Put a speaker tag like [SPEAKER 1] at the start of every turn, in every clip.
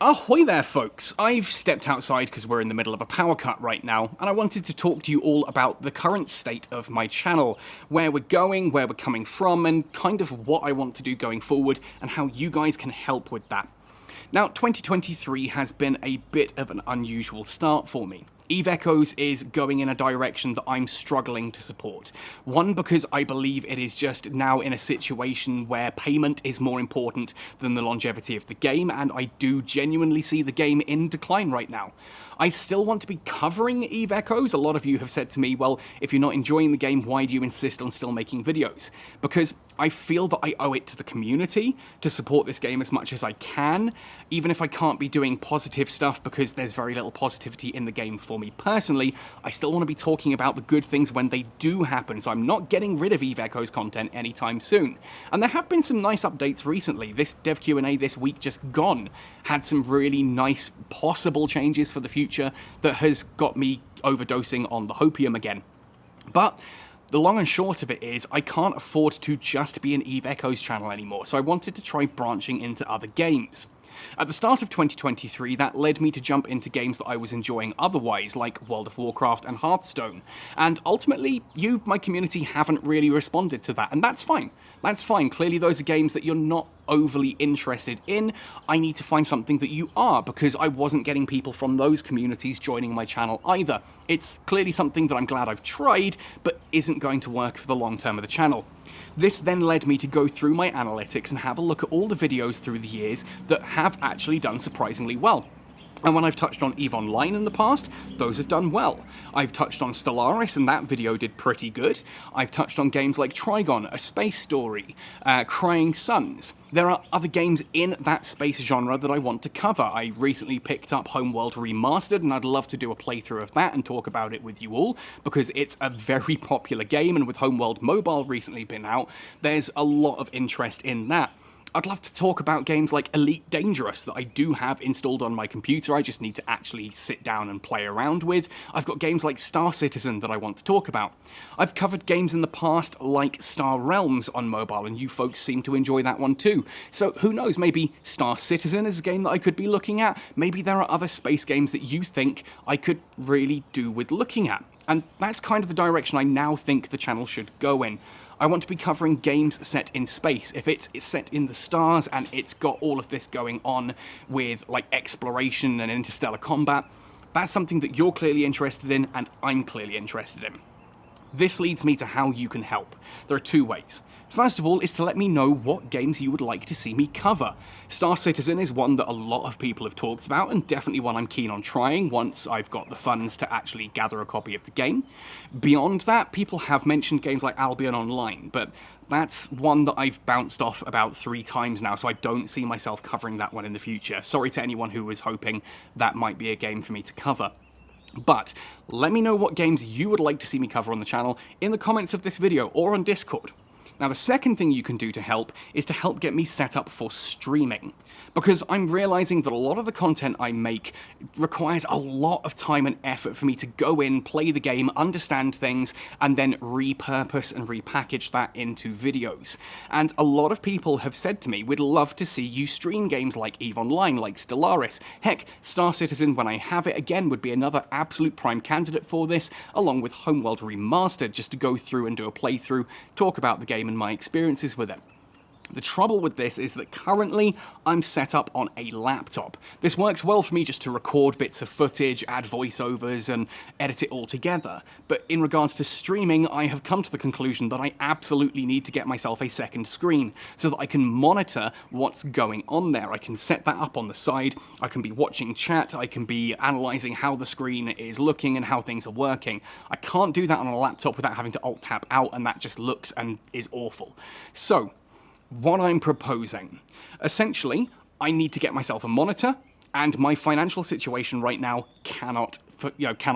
[SPEAKER 1] Ahoy there, folks! I've stepped outside because we're in the middle of a power cut right now, and I wanted to talk to you all about the current state of my channel, where we're going, where we're coming from, and kind of what I want to do going forward, and how you guys can help with that. Now, 2023 has been a bit of an unusual start for me. Eve Echoes is going in a direction that I'm struggling to support. One, because I believe it is just now in a situation where payment is more important than the longevity of the game, and I do genuinely see the game in decline right now. I still want to be covering Eve Echoes. A lot of you have said to me, well, if you're not enjoying the game, why do you insist on still making videos? Because I feel that I owe it to the community to support this game as much as I can, even if I can't be doing positive stuff because there's very little positivity in the game for me personally. I still want to be talking about the good things when they do happen, so I'm not getting rid of Eve Echoes content anytime soon. And there have been some nice updates recently. This Dev Q&A this week just gone had some really nice possible changes for the future that has got me overdosing on the hopium again. But the long and short of it is, I can't afford to just be an Eve Echoes channel anymore, so I wanted to try branching into other games. At the start of 2023, that led me to jump into games that I was enjoying otherwise, like World of Warcraft and Hearthstone. And ultimately, you, my community, haven't really responded to that, and that's fine. That's fine. Clearly those are games that you're not overly interested in. I need to find something that you are, because I wasn't getting people from those communities joining my channel either. It's clearly something that I'm glad I've tried, but isn't going to work for the long term of the channel. This then led me to go through my analytics and have a look at all the videos through the years that have actually done surprisingly well. And when I've touched on EVE Online in the past, those have done well. I've touched on Stellaris, and that video did pretty good. I've touched on games like Trigon, A Space Story, Crying Suns. There are other games in that space genre that I want to cover. I recently picked up Homeworld Remastered, and I'd love to do a playthrough of that and talk about it with you all, because it's a very popular game, and with Homeworld Mobile recently been out, there's a lot of interest in that. I'd love to talk about games like Elite Dangerous that I do have installed on my computer. I just need to actually sit down and play around with. I've got games like Star Citizen that I want to talk about. I've covered games in the past like Star Realms on mobile, and you folks seem to enjoy that one too. So who knows, maybe Star Citizen is a game that I could be looking at. Maybe there are other space games that you think I could really do with looking at. And that's kind of the direction I now think the channel should go in. I want to be covering games set in space. If it's set in the stars and it's got all of this going on with like exploration and interstellar combat, that's something that you're clearly interested in and I'm clearly interested in. This leads me to how you can help. There are two ways. First of all is to let me know what games you would like to see me cover. Star Citizen is one that a lot of people have talked about, and definitely one I'm keen on trying once I've got the funds to actually gather a copy of the game. Beyond that, people have mentioned games like Albion Online, but that's one that I've bounced off about 3 times now, so I don't see myself covering that one in the future. Sorry to anyone who was hoping that might be a game for me to cover. But let me know what games you would like to see me cover on the channel in the comments of this video or on Discord. Now, the second thing you can do to help is to help get me set up for streaming, because I'm realizing that a lot of the content I make requires a lot of time and effort for me to go in, play the game, understand things, and then repurpose and repackage that into videos. And a lot of people have said to me, we'd love to see you stream games like EVE Online, like Stellaris. Heck, Star Citizen, when I have it again, would be another absolute prime candidate for this, along with Homeworld Remastered, just to go through and do a playthrough, talk about the game and my experiences with it. The trouble with this is that currently I'm set up on a laptop. This works well for me just to record bits of footage, add voiceovers, and edit it all together. But in regards to streaming, I have come to the conclusion that I absolutely need to get myself a second screen so that I can monitor what's going on there. I can set that up on the side, I can be watching chat, I can be analysing how the screen is looking and how things are working. I can't do that on a laptop without having to Alt-Tab out, and that just looks and is awful. So what I'm proposing, essentially, I need to get myself a monitor, and my financial situation right now cannot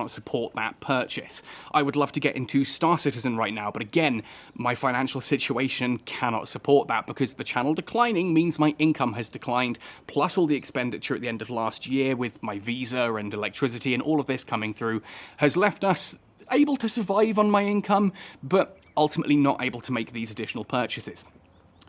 [SPEAKER 1] support that purchase. I would love to get into Star Citizen right now, but again, my financial situation cannot support that because the channel declining means my income has declined, plus all the expenditure at the end of last year with my visa and electricity and all of this coming through has left us able to survive on my income, but ultimately not able to make these additional purchases.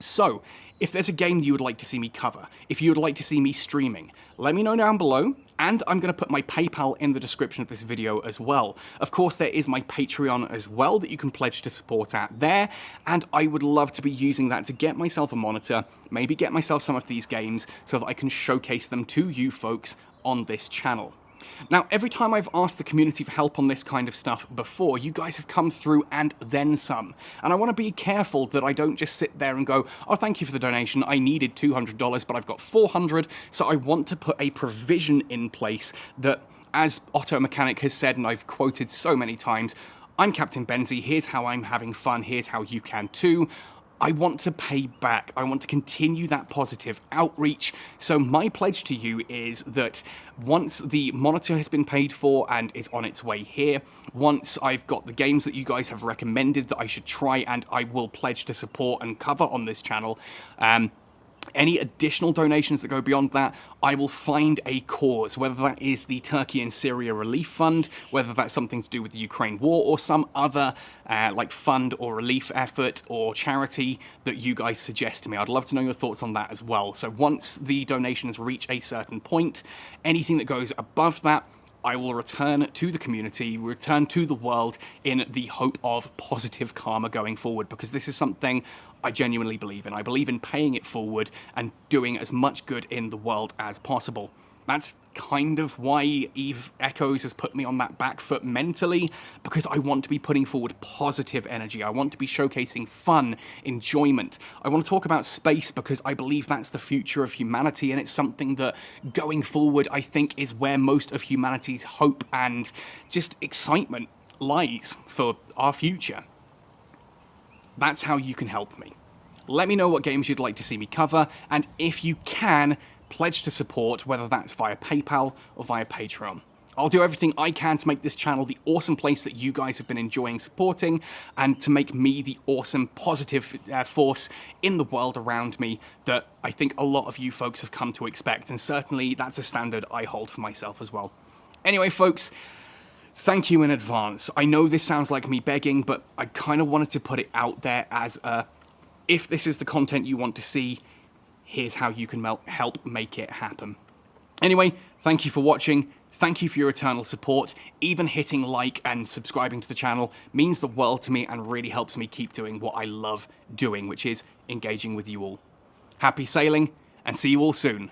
[SPEAKER 1] So, if there's a game you would like to see me cover, if you would like to see me streaming, let me know down below, and I'm going to put my PayPal in the description of this video as well. Of course, there is my Patreon as well that you can pledge to support at there, and I would love to be using that to get myself a monitor, maybe get myself some of these games so that I can showcase them to you folks on this channel. Now, every time I've asked the community for help on this kind of stuff before, you guys have come through and then some. And I want to be careful that I don't just sit there and go, oh, thank you for the donation, I needed $200, but I've got $400, so I want to put a provision in place that, as Otto Mechanic has said, and I've quoted so many times, I'm Captain Benzie, here's how I'm having fun, here's how you can too. I want to pay back. I want to continue that positive outreach. So my pledge to you is that once the monitor has been paid for and is on its way here, once I've got the games that you guys have recommended that I should try and I will pledge to support and cover on this channel, any additional donations that go beyond that, I will find a cause, whether that is the Turkey and Syria Relief Fund, whether that's something to do with the Ukraine war, or some other like fund or relief effort or charity that you guys suggest to me. I'd love to know your thoughts on that as well. So once the donations reach a certain point, anything that goes above that, I will return to the community, return to the world in the hope of positive karma going forward, because this is something I genuinely believe in. I believe in paying it forward and doing as much good in the world as possible. That's kind of why Eve Echoes has put me on that back foot mentally, because I want to be putting forward positive energy. I want to be showcasing fun, enjoyment. I want to talk about space because I believe that's the future of humanity, and it's something that going forward I think is where most of humanity's hope and just excitement lies for our future. That's how you can help me. Let me know what games you'd like to see me cover, and if you can, pledge to support, whether that's via PayPal or via Patreon. I'll do everything I can to make this channel the awesome place that you guys have been enjoying supporting, and to make me the awesome positive force in the world around me that I think a lot of you folks have come to expect, and certainly that's a standard I hold for myself as well. Anyway, folks, thank you in advance. I know this sounds like me begging, but I kind of wanted to put it out there as a, if this is the content you want to see, here's how you can help make it happen. Anyway, thank you for watching. Thank you for your eternal support. Even hitting like and subscribing to the channel means the world to me and really helps me keep doing what I love doing, which is engaging with you all. Happy sailing, and see you all soon.